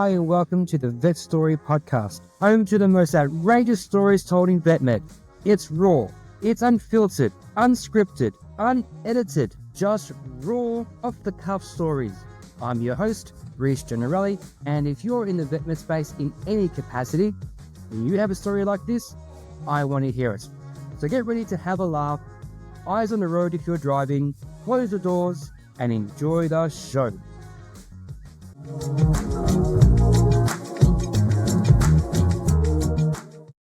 Hi and welcome to the Vet Story Podcast, home to the most outrageous stories told in VetMed. It's raw, it's unfiltered, unscripted, unedited, just raw, off-the-cuff stories. I'm your host, Reece Generelli, and if you're in the VetMed space in any capacity, and you have a story like this, I want to hear it. So get ready to have a laugh, eyes on the road if you're driving, close the doors, and enjoy the show.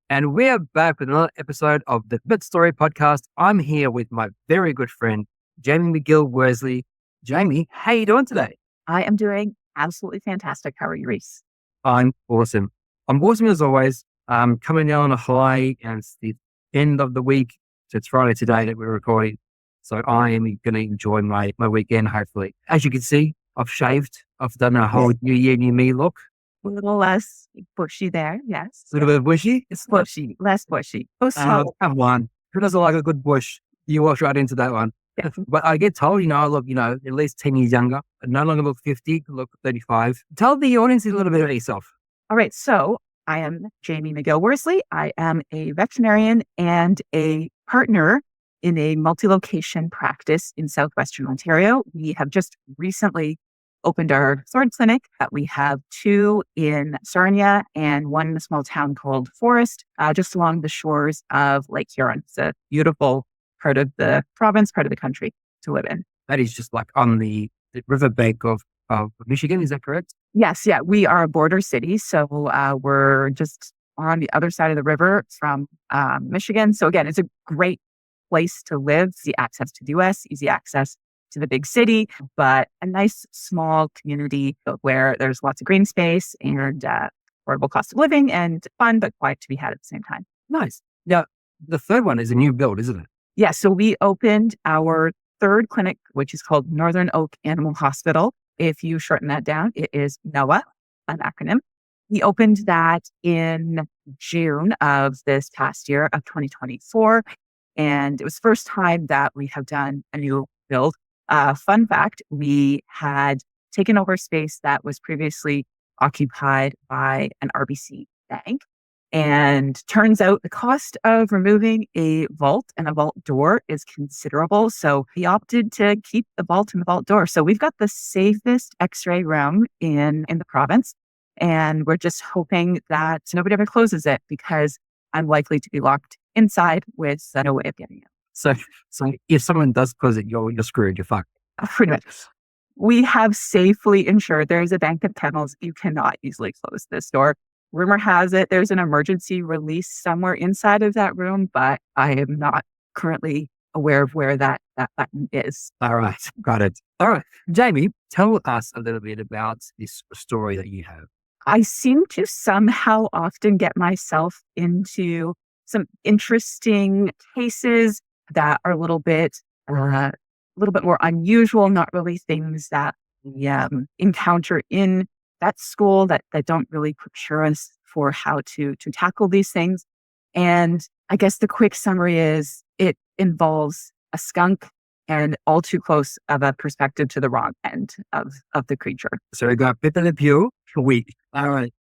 And we're back with another episode of the Vet Story Podcast. I'm here with my very good friend, Jamie McGill Worsley. Jamie, how you doing today? I am doing absolutely fantastic. How are you, Reece? I'm awesome. I'm awesome as always. Coming down on a high, and it's the end of the week. So it's Friday today that we're recording. So I am going to enjoy my weekend, hopefully. As you can see, I've shaved. I've done a whole New Year, New Me look. A little less bushy there, yes. A little bit bushy. It's bushy, less bushy. Come on. Who doesn't like a good bush? You walk right into that one. Yeah. But I get told, I look, at least 10 years younger. I no longer look 50, I look 35. Tell the audience a little bit about yourself. All right. So I am Jamie McGill Worsley. I am a veterinarian and a partner in a multi-location practice in Southwestern Ontario. We have just recently opened our sword clinic. We have 2 in Sarnia and 1 in a small town called Forest, just along the shores of Lake Huron. It's a beautiful part of the province, part of the country to live in. That is just like on the riverbank of Michigan, is that correct? Yes, yeah. We are a border city, so we're just on the other side of the river from Michigan. So again, it's a great place to live, easy access to the US, easy access to the big city, but a nice small community where there's lots of green space and affordable cost of living and fun, but quiet to be had at the same time. Nice. Now, the third one is a new build, isn't it? Yeah, so we opened our 3rd clinic, which is called Northern Oak Animal Hospital. If you shorten that down, it is NOAA, an acronym. We opened that in June of this past year of 2024. And it was the first time that we have done a new build. Fun fact, we had taken over space that was previously occupied by an RBC bank. And turns out the cost of removing a vault and a vault door is considerable. So we opted to keep the vault and the vault door. So we've got the safest X-ray room in the province. And we're just hoping that nobody ever closes it because I'm likely to be locked inside with no way of getting out. So if someone does close it, you're screwed, you're fucked. Pretty much. We have safely ensured there is a bank of kennels. You cannot easily close this door. Rumor has it there's an emergency release somewhere inside of that room, but I am not currently aware of where that button is. All right. Got it. All right. Jamie, tell us a little bit about this story that you have. I seem to somehow often get myself into some interesting cases that are a little bit more unusual, not really things that we encounter in that school that don't really prepare us for how to tackle these things. And I guess the quick summary is it involves a skunk and all too close of a perspective to the wrong end of the creature. So we got bit of the pew for a week. All right.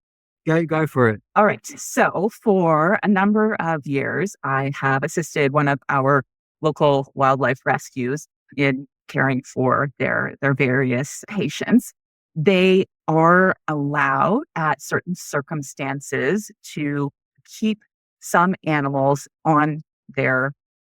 Go for it. All right. So for a number of years, I have assisted one of our local wildlife rescues in caring for their various patients. They are allowed at certain circumstances to keep some animals on their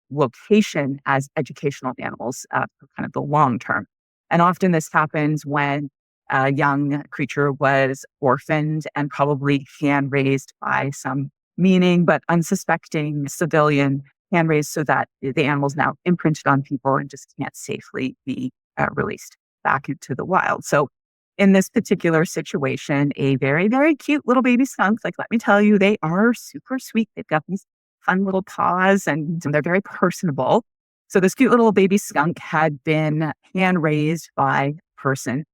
location as educational animals for kind of the long term. And often this happens when a young creature was orphaned and probably hand-raised by some meaning but unsuspecting civilian, hand-raised so that the animal's now imprinted on people and just can't safely be released back into the wild. So in this particular situation, a very, very cute little baby skunk, like, let me tell you, they are super sweet. They've got these fun little paws and they're very personable. So this cute little baby skunk had been hand-raised by a person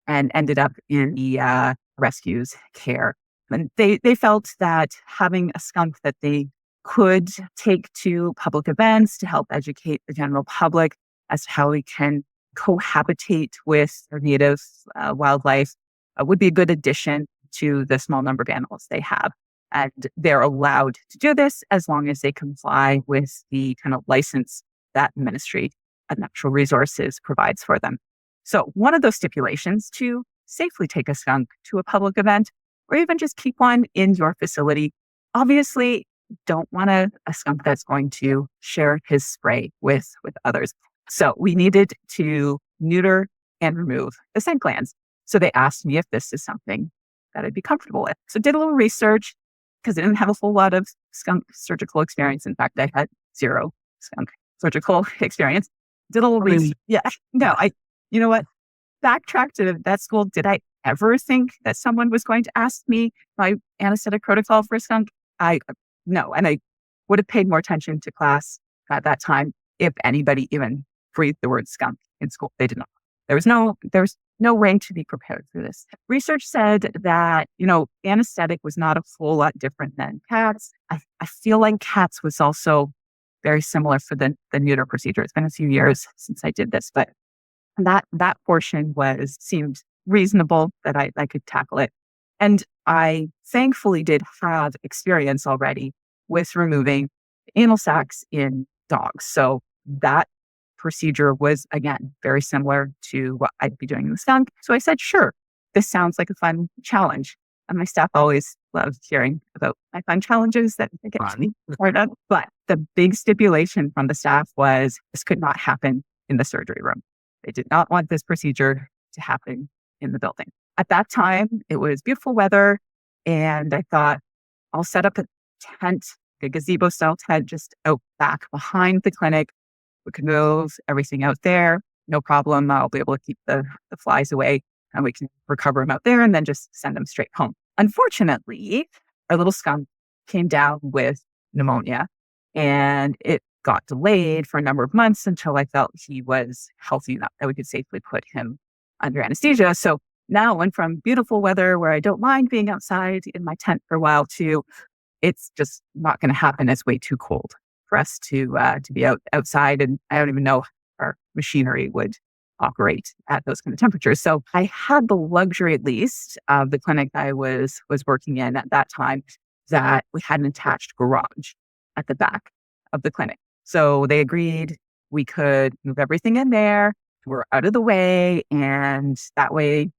and ended up in the rescue's care. And they felt that having a skunk that they could take to public events to help educate the general public as to how we can cohabitate with our native wildlife would be a good addition. to the small number of animals they have. And they're allowed to do this as long as they comply with the kind of license that Ministry of Natural Resources provides for them. So one of those stipulations to safely take a skunk to a public event or even just keep one in your facility, obviously don't want a skunk that's going to share his spray with others. So we needed to neuter and remove the scent glands. So they asked me if this is something that I'd be comfortable with. So did a little research because I didn't have a whole lot of skunk surgical experience. In fact, I had 0 skunk surgical experience. Did a little research. Yeah. No, you know what? Backtrack to that school. Did I ever think that someone was going to ask me my anesthetic protocol for a skunk? No. And I would have paid more attention to class at that time if anybody even breathed the word skunk in school. They did not. There was no way to be prepared for this. Research said that, anesthetic was not a whole lot different than cats. I feel like cats was also very similar for the neuter procedure. It's been a few years since I did this, but that portion seemed reasonable that I could tackle it. And I thankfully did have experience already with removing anal sacs in dogs. So that procedure was, again, very similar to what I'd be doing in the skunk. So I said, sure, this sounds like a fun challenge. And my staff always loved hearing about my fun challenges that I get part of. But the big stipulation from the staff was this could not happen in the surgery room. They did not want this procedure to happen in the building. At that time, it was beautiful weather. And I thought, I'll set up a tent, a gazebo style tent just out back behind the clinic. We can move everything out there. No problem. I'll be able to keep the flies away and we can recover them out there and then just send them straight home. Unfortunately, our little skunk came down with pneumonia and it got delayed for a number of months until I felt he was healthy enough that we could safely put him under anesthesia. So now I went from beautiful weather where I don't mind being outside in my tent for a while to it's just not going to happen. It's way too cold for us to be outside. And I don't even know if our machinery would operate at those kind of temperatures. So I had the luxury, at least, of the clinic I was working in at that time, that we had an attached garage at the back of the clinic. So they agreed we could move everything in there. We're out of the way. And that way,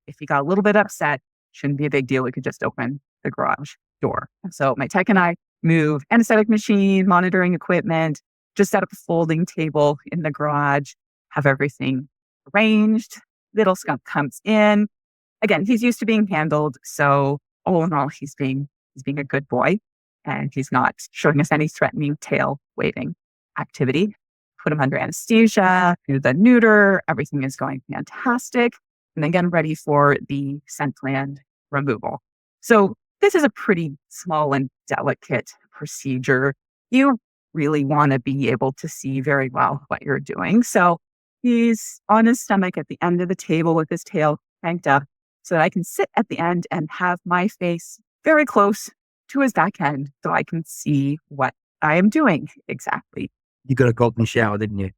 if he got a little bit upset, shouldn't be a big deal. We could just open the garage door. So my tech and I move anesthetic machine, monitoring equipment, just set up a folding table in the garage, have everything arranged. Little skunk comes in. Again, he's used to being handled. So all in all, he's being a good boy and he's not showing us any threatening tail waving activity. Put him under anesthesia, do the neuter. Everything is going fantastic. And then get him ready for the scent gland removal. So this is a pretty small and delicate procedure. You really want to be able to see very well what you're doing. So he's on his stomach at the end of the table with his tail cranked up so that I can sit at the end and have my face very close to his back end so I can see what I am doing exactly. You got a golden shower, didn't you?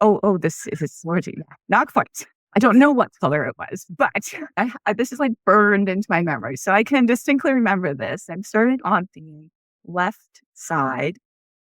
Oh, this is swording. Not quite. I don't know what color it was, but this is like burned into my memory. So I can distinctly remember this. I'm starting on the left side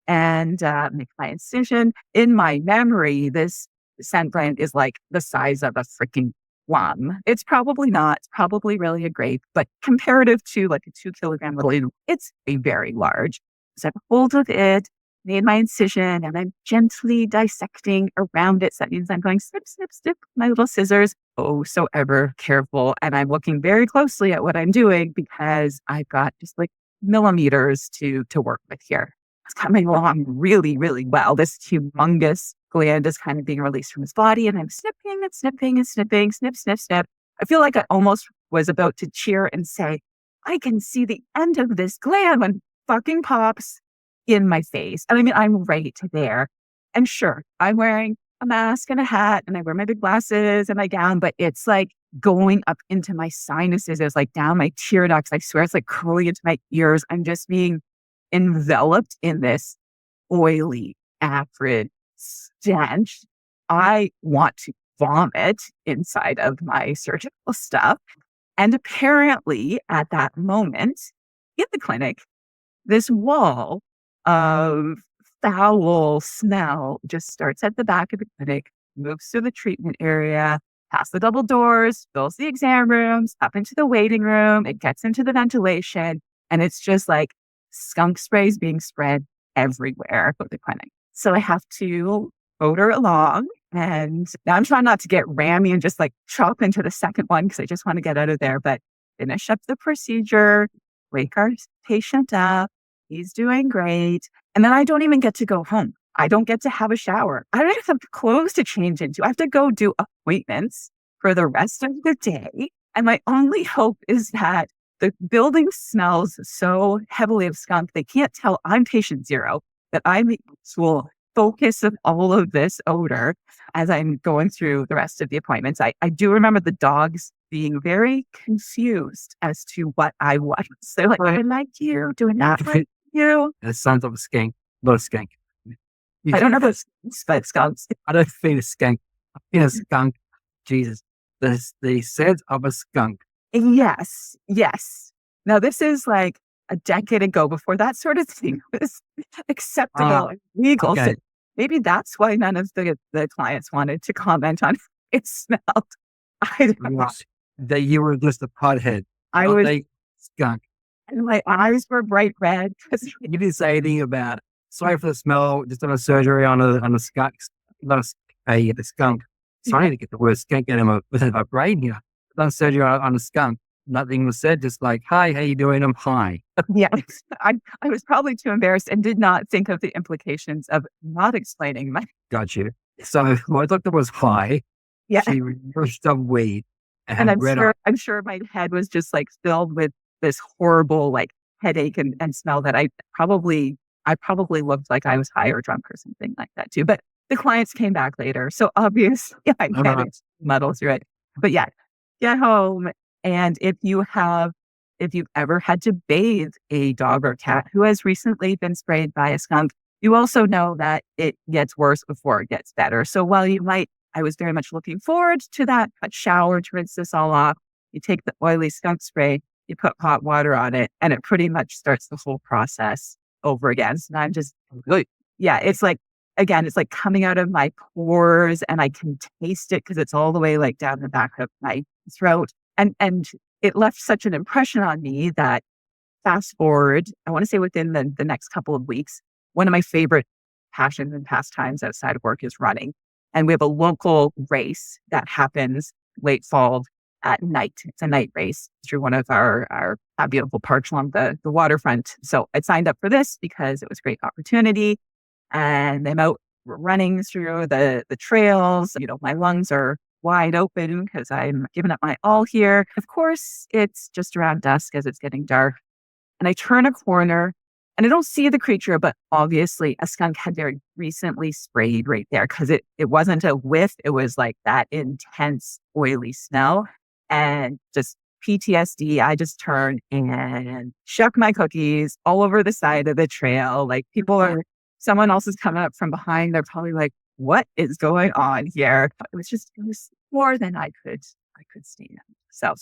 and make my incision. In my memory, this scent gland is like the size of a freaking plum. It's probably not. It's probably really a grape, but comparative to like a 2 kilogram little animal, it's very large. So I have a hold of it, made my incision, and I'm gently dissecting around it. So that means I'm going snip, snip, snip, my little scissors. Oh, so ever careful. And I'm looking very closely at what I'm doing because I've got just like millimeters to work with here. It's coming along really, really well. This humongous gland is kind of being released from his body, and I'm snipping and snipping and snipping, snip, snip, snip. I feel like I almost was about to cheer and say, I can see the end of this gland when fucking pops in my face. And I mean, I'm right there. And sure, I'm wearing a mask and a hat and I wear my big glasses and my gown, but it's like going up into my sinuses. It's like down my tear ducts. I swear it's like curling into my ears. I'm just being enveloped in this oily, acrid stench. I want to vomit inside of my surgical stuff. And apparently at that moment in the clinic, this wall of foul smell just starts at the back of the clinic, moves through the treatment area, past the double doors, fills the exam rooms, up into the waiting room. It gets into the ventilation, and it's just like skunk sprays being spread everywhere at the clinic. So I have to motor along, and now I'm trying not to get rammy and just like chop into the second one because I just want to get out of there. But finish up the procedure, wake our patient up. He's doing great. And then I don't even get to go home. I don't get to have a shower. I don't even have clothes to change into. I have to go do appointments for the rest of the day. And my only hope is that the building smells so heavily of skunk, they can't tell I'm patient zero, that I'm the actual focus of all of this odor as I'm going through the rest of the appointments. I do remember the dogs being very confused as to what I was. They're like, I like you, do I not like you? It sounds like a skank, not a skank. I don't know about skunks. I don't feel a skank. I feel a skunk. Jesus. The scent of a skunk. Yes. Now, this is like a decade ago before that sort of thing was acceptable and legal. Okay. So maybe that's why none of the clients wanted to comment on it smelled. I don't know. That you were just a pothead. I not was, a skunk. and my eyes were bright red. You didn't say anything about it. Sorry for the smell. Just done a surgery on a skunk. Not a skunk. Sorry to get the word skunk out of my brain here. Done surgery on a skunk. Nothing was said. Just like, hi, how you doing? I'm high. Yeah, I was probably too embarrassed and did not think of the implications of not explaining my. Got you. So my doctor was high. Yeah, She reversed some weed. and I'm sure my head was just like filled with this horrible like headache and smell that I probably looked like I was high or drunk or something like that too. But the clients came back later, so obviously I managed to muddle through it. But yeah, get home. And if you've ever had to bathe a dog or cat who has recently been sprayed by a skunk, you also know that it gets worse before it gets better. So while I was very much looking forward to that shower to rinse this all off. You take the oily skunk spray, you put hot water on it, and it pretty much starts the whole process over again. So I'm just, it's like, again, it's like coming out of my pores and I can taste it because it's all the way like down the back of my throat. And it left such an impression on me that fast forward, I want to say within the next couple of weeks, one of my favorite passions and pastimes outside of work is running. And we have a local race that happens late fall at night. It's a night race through one of our beautiful parks along the waterfront. So I signed up for this because it was a great opportunity. And I'm out running through the trails. You know, my lungs are wide open because I'm giving up my all here. Of course, it's just around dusk as it's getting dark. And I turn a corner and I don't see the creature, but obviously a skunk had very recently sprayed right there because it wasn't a whiff. It was like that intense oily smell and just PTSD. I just turned and shook my cookies all over the side of the trail. Like someone else is coming up from behind. They're probably like, what is going on here? It was more than I could stand. So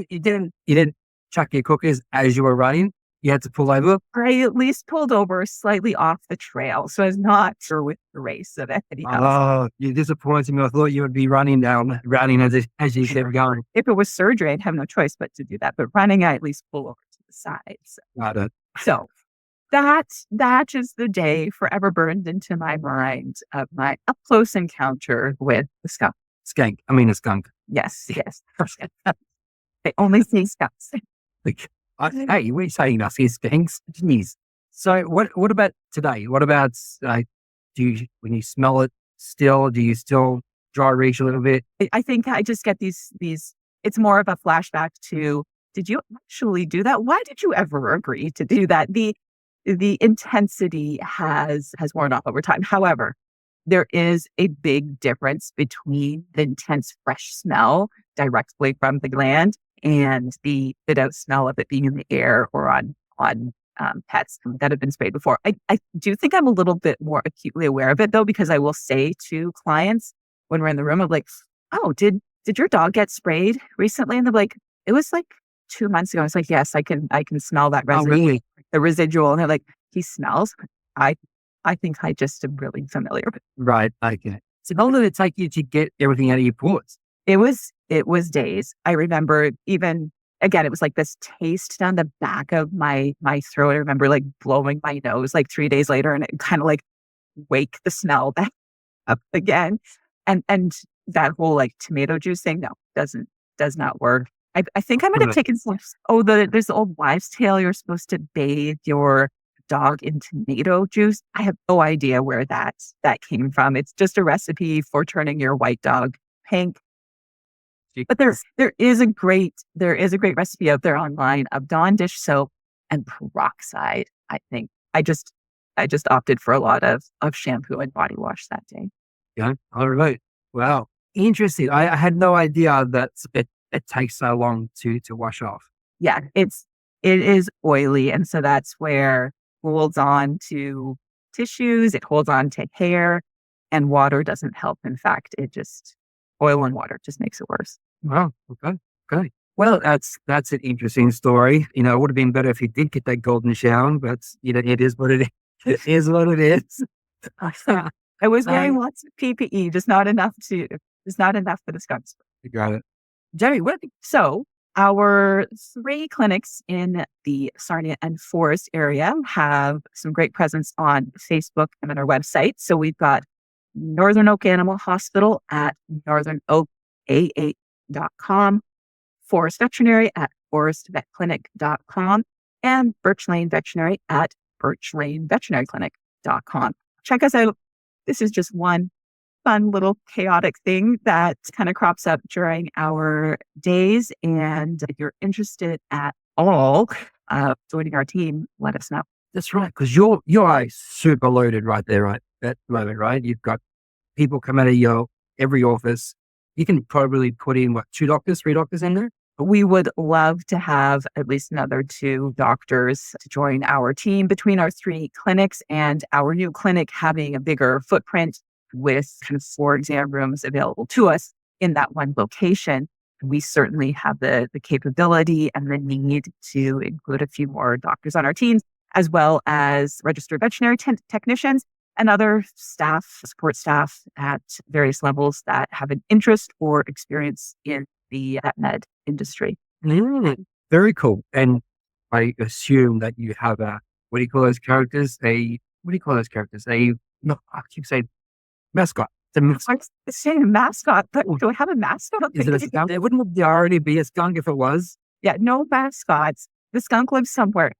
you didn't chuck your cookies as you were running. You had to pull over. I at least pulled over slightly off the trail, so I was not sure with the race of anything else. Oh, you disappointed me. I thought you would be running as you kept going. If it was surgery, I'd have no choice but to do that. But running, I at least pull over to the side. Got it. So that is the day forever burned into my mind of my up close encounter with the skunk. Skank. I mean a skunk. Yes. They only see skunks. Hey, we're saying us here skanks. Jeez. So what about today? What about when you smell it still, do you still dry reach a little bit? I think I just get these it's more of a flashback to, did you actually do that? Why did you ever agree to do that? The intensity has worn off over time. However, there is a big difference between the intense fresh smell directly from the gland and the fit out smell of it being in the air or on pets that have been sprayed before. I do think I'm a little bit more acutely aware of it though, because I will say to clients when we're in the room, I'm like, oh, did your dog get sprayed recently? And they're like, it was like 2 months ago. I was like, yes, I can smell that Oh, really? the residual. And they're like, he smells. I, I think I just am really familiar with it. Right. Okay. So how long did it take you to get everything out of your pores? It was days. I remember even again, it was like this taste down the back of my throat. I remember like blowing my nose like 3 days later and it kind of like wake the smell back up again. And that whole like tomato juice thing, no, does not work. I think I might have Right. taken some there's the old wives' tale. You're supposed to bathe your dog in tomato juice. I have no idea where that came from. It's just a recipe for turning your white dog pink. But there is a great recipe out there online of Dawn dish soap and peroxide. I think I just opted for a lot of shampoo and body wash that day. Yeah. All right. Wow. Interesting. I had no idea that it takes so long to wash off. Yeah, it is oily, and so that's where it holds on to tissues, it holds on to hair, and water doesn't help. In fact, oil and water just makes it worse. Wow. Okay. Okay. Well, that's an interesting story. It would have been better if you did get that golden shower, but it is what it is. It is what it is. I was wearing lots of PPE, just not enough for the skunks. You got it. Jerry, so our 3 clinics in the Sarnia and Forest area have some great presence on Facebook and on our website. So we've got Northern Oak Animal Hospital at northernoaka.com, Forest Veterinary at forestvetclinic.com, and Birch Lane Veterinary at birchlaneveterinaryclinic.com. Check us out. This is just one fun little chaotic thing that kind of crops up during our days. And if you're interested at all joining our team, let us know. That's right. Because you're super loaded right there, right? At the moment, right? You've got people come out of every office. You can probably put in 2 doctors, 3 doctors in there. We would love to have at least another 2 doctors to join our team between our 3 clinics and our new clinic having a bigger footprint with kind of 4 exam rooms available to us in that one location. We certainly have the capability and the need to include a few more doctors on our teams, as well as registered veterinary technicians and other support staff at various levels that have an interest or experience in the vet med industry. Very cool. And I assume that you have what do you call those characters? No, I keep saying mascot. It's saying a mascot, but do I have a mascot? Is it a skunk? It wouldn't already be a skunk if it was. Yeah, no mascots. The skunk lives somewhere.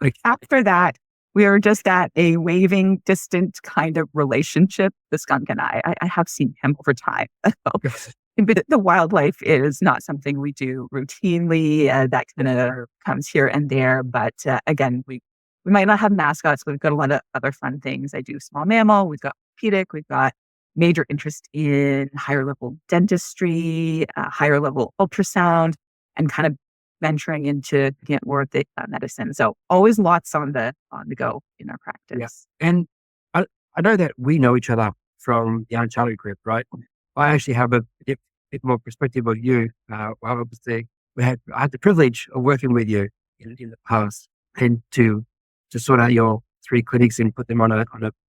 Okay. After that, we are just at a waving, distant kind of relationship, the skunk and I. I have seen him over time. But the wildlife is not something we do routinely. That kind of comes here and there. But again, we might not have mascots, but we've got a lot of other fun things. I do small mammal. We've got orthopedic. We've got major interest in higher level dentistry, higher level ultrasound, and kind of venturing into more of the medicine. So always lots on the go in our practice. Yeah. And I know that we know each other from the Uncharted group, right? I actually have a bit more perspective of you. I had the privilege of working with you in the past, and to sort out your 3 clinics and put them on a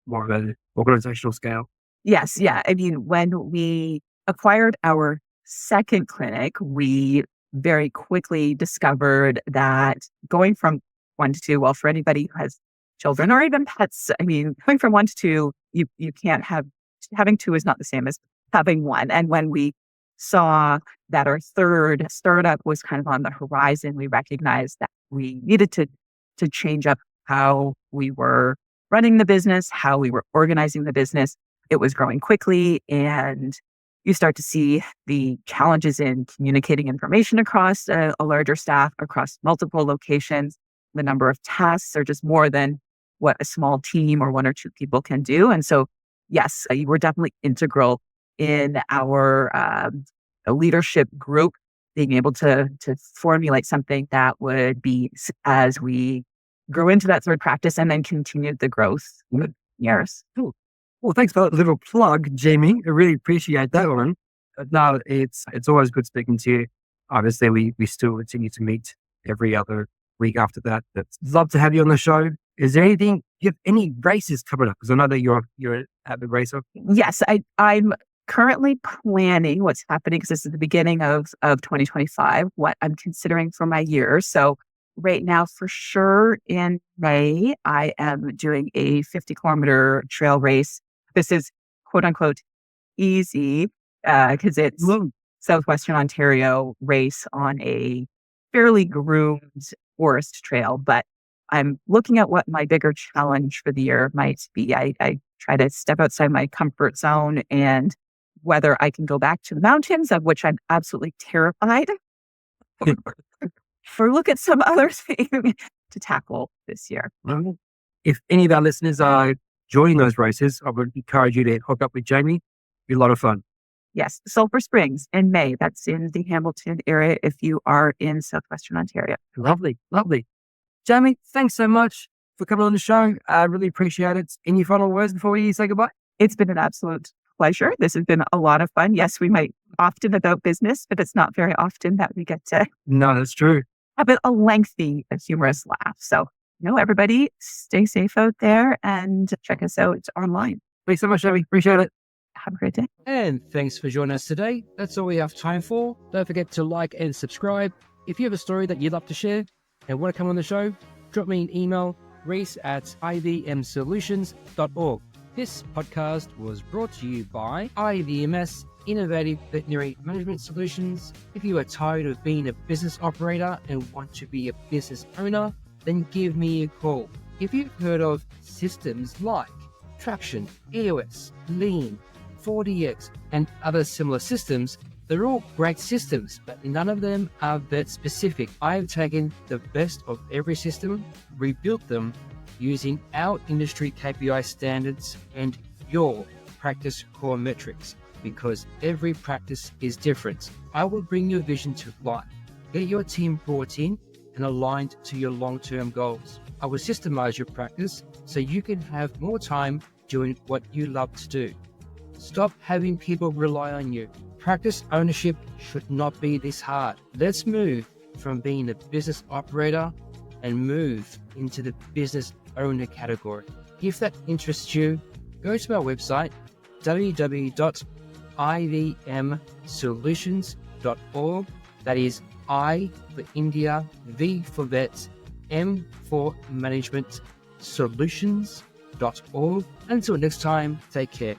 more of an organizational scale. Yes, yeah. I mean, when we acquired our 2nd clinic, we very quickly discovered that going from 1 to 2, well, for anybody who has children or even pets, I mean, going from 1 to 2, you can't having 2 is not the same as having 1. And when we saw that our 3rd startup was kind of on the horizon, we recognized that we needed to change up how we were running the business, how we were organizing the business. It was growing quickly, and you start to see the challenges in communicating information across a larger staff, across multiple locations. The number of tasks are just more than what a small team or 1 or 2 people can do. And so, yes, you were definitely integral in our leadership group, being able to formulate something that would be as we grew into that 3rd practice and then continued the growth with years. Cool. Well, thanks for that little plug, Jamie. I really appreciate that one. No, it's always good speaking to you. obviously we still continue to meet every other week after that. But love to have you on the show. Is there anything, you have any races coming up? Because I know that you're an avid racer. Yes, I'm currently planning what's happening because this is the beginning of 2025, what I'm considering for my year. So right now, for sure, in May, I am doing a 50-kilometer trail race. This is quote unquote easy because it's Southwestern Ontario race on a fairly groomed forest trail. But I'm looking at what my bigger challenge for the year might be. I try to step outside my comfort zone and whether I can go back to the mountains, of which I'm absolutely terrified, or look at some other thing to tackle this year. Well, if any of our listeners are joining those races, I would encourage you to hook up with Jamie. It'd be a lot of fun. Yes, Sulphur Springs in May. That's in the Hamilton area if you are in Southwestern Ontario. Lovely, lovely. Jamie, thanks so much for coming on the show. I really appreciate it. Any final words before we say goodbye? It's been an absolute pleasure. This has been a lot of fun. Yes, we might often about business, but it's not very often that we get to No, that's true. have a lengthy, humorous laugh. So, everybody stay safe out there and check us out online. Thanks so much, Jamie. Appreciate it. Have a great day. And thanks for joining us today. That's all we have time for. Don't forget to like and subscribe. If you have a story that you'd love to share and want to come on the show, drop me an email, reese@ivmsolutions.org. This podcast was brought to you by IVMS, Innovative Veterinary Management Solutions. If you are tired of being a business operator and want to be a business owner, then give me a call. If you've heard of systems like Traction, EOS, Lean, 4DX, and other similar systems, they're all great systems, but none of them are vet specific. I have taken the best of every system, rebuilt them using our industry KPI standards and your practice core metrics, because every practice is different. I will bring your vision to life, get your team brought in and aligned to your long-term goals. I will systemize your practice so you can have more time doing what you love to do. Stop having people rely on you. Practice ownership should not be this hard. Let's move from being a business operator and move into the business owner category. If that interests you, go to our website, www.ivmsolutions.org. That is I for India, V for vets, M for management, solutions.org. Until next time, take care.